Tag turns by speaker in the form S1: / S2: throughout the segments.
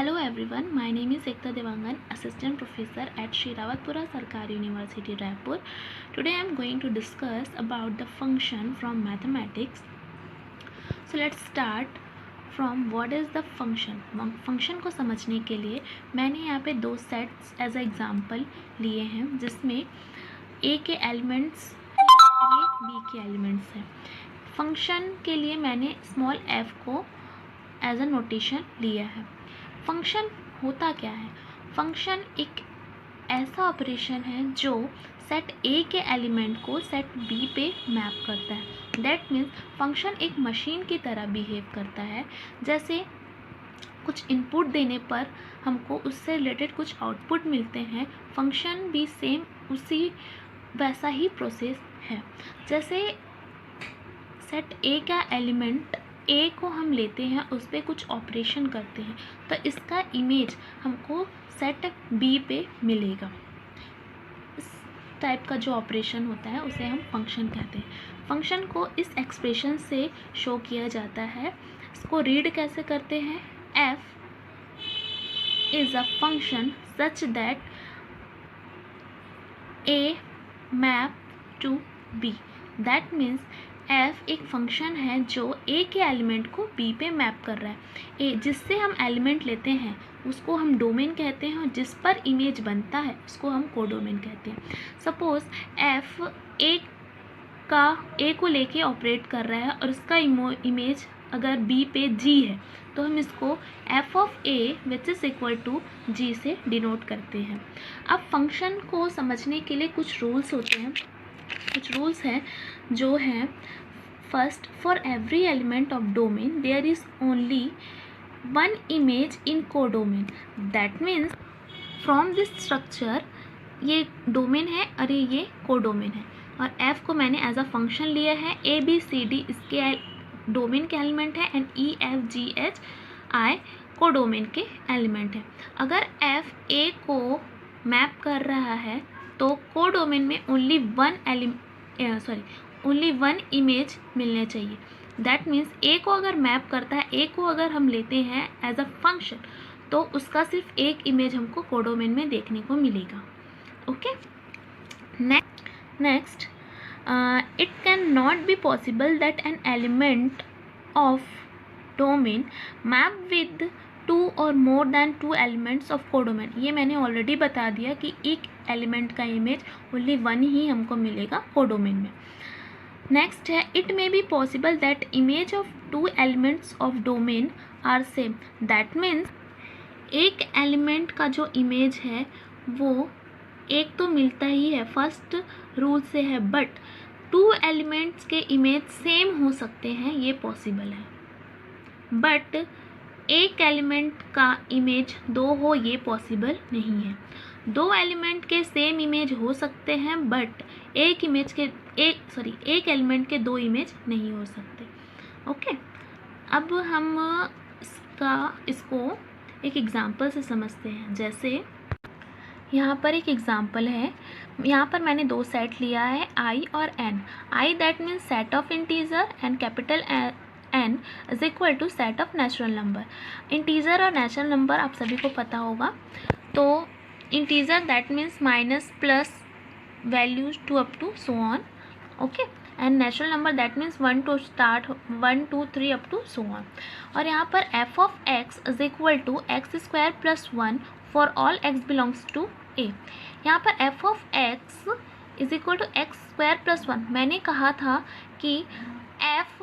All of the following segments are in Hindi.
S1: Hello everyone, my name is Ekta Devangan, Assistant Professor at Shri Rawatpura Sarkari University, Raipur. Today I am going to discuss about the function from mathematics. So let's start from what is the function. Function को समझने के लिए मैंने यहाँ पे दो सेट्स एज अ एग्जाम्पल लिए हैं, जिसमें ए के एलिमेंट्स ये बी के एलिमेंट्स हैं. फंक्शन के लिए मैंने स्मॉल f को एज अ नोटेशन लिया है. फंक्शन होता क्या है? फंक्शन एक ऐसा ऑपरेशन है जो सेट ए के एलिमेंट को सेट बी पे मैप करता है. दैट मीन्स फंक्शन एक मशीन की तरह बिहेव करता है. जैसे कुछ इनपुट देने पर हमको उससे रिलेटेड कुछ आउटपुट मिलते हैं, फंक्शन भी सेम उसी वैसा ही प्रोसेस है. जैसे सेट ए का एलिमेंट ए को हम लेते हैं, उस पर कुछ ऑपरेशन करते हैं, तो इसका इमेज हमको सेट बी पे मिलेगा. इस टाइप का जो ऑपरेशन होता है उसे हम फंक्शन कहते हैं. फंक्शन को इस एक्सप्रेशन से शो किया जाता है. इसको रीड कैसे करते हैं? f is a function such that a map to b. That means f एक फंक्शन है जो a के एलिमेंट को b पे मैप कर रहा है. a जिससे हम एलिमेंट लेते हैं उसको हम डोमेन कहते हैं, और जिस पर इमेज बनता है उसको हम कोडोमेन कहते हैं. सपोज f a को लेके ऑपरेट कर रहा है और उसका इमेज अगर b पे g है, तो हम इसको f of a which is equal to g से डिनोट करते हैं. अब फंक्शन को समझने के लिए कुछ रूल्स होते हैं. कुछ रूल्स हैं जो हैं, first, for every element of domain there is only one image in codomain. That means from this structure ये डोमेन है और ये कोडोमेन है, और f को मैंने एज अ फंक्शन लिया है. a b c d इसके डोमेन के एलिमेंट है, and e f g h i codomain के एलिमेंट है. अगर f a को मैप कर रहा है तो कोडोमेन में ओनली वन इमेज मिलने चाहिए. दैट मीन्स ए को अगर मैप करता है, ए को अगर हम लेते हैं एज अ फंक्शन, तो उसका सिर्फ एक इमेज हमको कोडोमेन में देखने को मिलेगा. Okay, next, it can not be possible that an element of domain map with two और more than two elements of codomain. ये मैंने ऑलरेडी बता दिया कि एक एलिमेंट का इमेज ओनली वन ही हमको मिलेगा कोडोमेन में. नेक्स्ट है, it may be possible that image of to elements of domain are same. That means एक एलिमेंट का जो इमेज है वो एक तो मिलता ही है, फर्स्ट रूल से है, बट टू एलिमेंट्स के इमेज सेम हो सकते हैं, ये पॉसिबल है. बट एक एलिमेंट का इमेज दो हो, ये पॉसिबल नहीं है. दो एलिमेंट के सेम इमेज हो सकते हैं, बट एक एलिमेंट के दो इमेज नहीं हो सकते. ओके, अब हम इसको एक एग्जांपल से समझते हैं. जैसे यहाँ पर एक एग्जांपल है. यहाँ पर मैंने दो सेट लिया है, i और n. i that means set of integer, and capital n is equal to set of natural number. Integer और नेचुरल नंबर आप सभी को पता होगा. तो integer that means minus plus values to up to so on. Okay, and natural number that means 1 to start 1 2 3 up to so on. और यहाँ पर f of x is equal to x square plus 1 for all x belongs to a. यहाँ पर f of x is equal to x square plus 1. मैंने कहा था कि f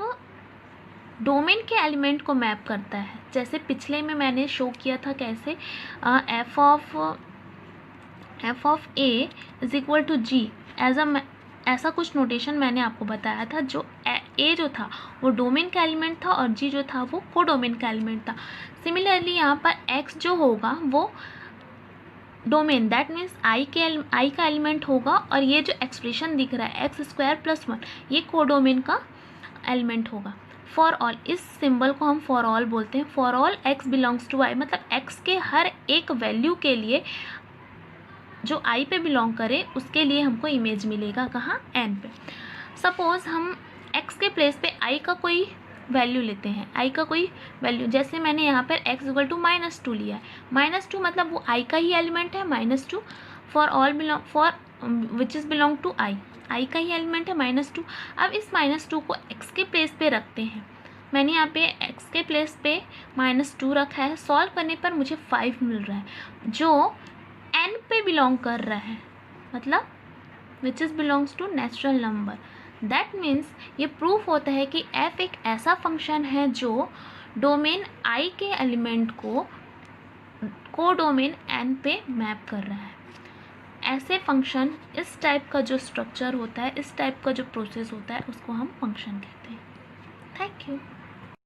S1: डोमेन के एलिमेंट को मैप करता है. जैसे पिछले में मैंने शो किया था कैसे, f of a is equal to g ऐसा कुछ नोटेशन मैंने आपको बताया था. जो a जो था वो डोमेन का एलिमेंट था, और g जो था वो कोडोमेन का एलिमेंट था. सिमिलरली यहाँ पर x जो होगा वो डोमेन दैट मीन्स i का एलिमेंट होगा, और ये जो एक्सप्रेशन दिख रहा है एक्स स्क्वायर प्लस 1, ये कोडोमेन का एलिमेंट होगा. फॉर ऑल, इस सिंबल को हम फॉर ऑल बोलते हैं. For all x belongs to i, मतलब x के हर एक वैल्यू के लिए जो i पे बिलोंग करे उसके लिए हमको इमेज मिलेगा. कहाँ? n पे. सपोज हम x के प्लेस पे i का कोई वैल्यू लेते हैं, आई का कोई वैल्यू, जैसे मैंने यहाँ पर x=-2 लिया है। -2 मतलब वो आई का ही एलिमेंट है, -2 for all belong for which is belong to I का ही एलिमेंट है -2। अब इस -2 को x के प्लेस पे रखते हैं। मैंने यहाँ पे x के प्लेस पे -2 रखा है। सॉल्व करने पर मुझे 5 मिल रहा है जो n पे बिलोंग कर रहा है, मतलब which is belongs to natural number. That means ये प्रूफ होता है कि f एक ऐसा फंक्शन है जो डोमेन i के एलिमेंट को कोडोमेन n पे मैप कर रहा है। ऐसे फंक्शन, इस टाइप का जो स्ट्रक्चर होता है, इस टाइप का जो प्रोसेस होता है, उसको हम फंक्शन कहते हैं। Thank you.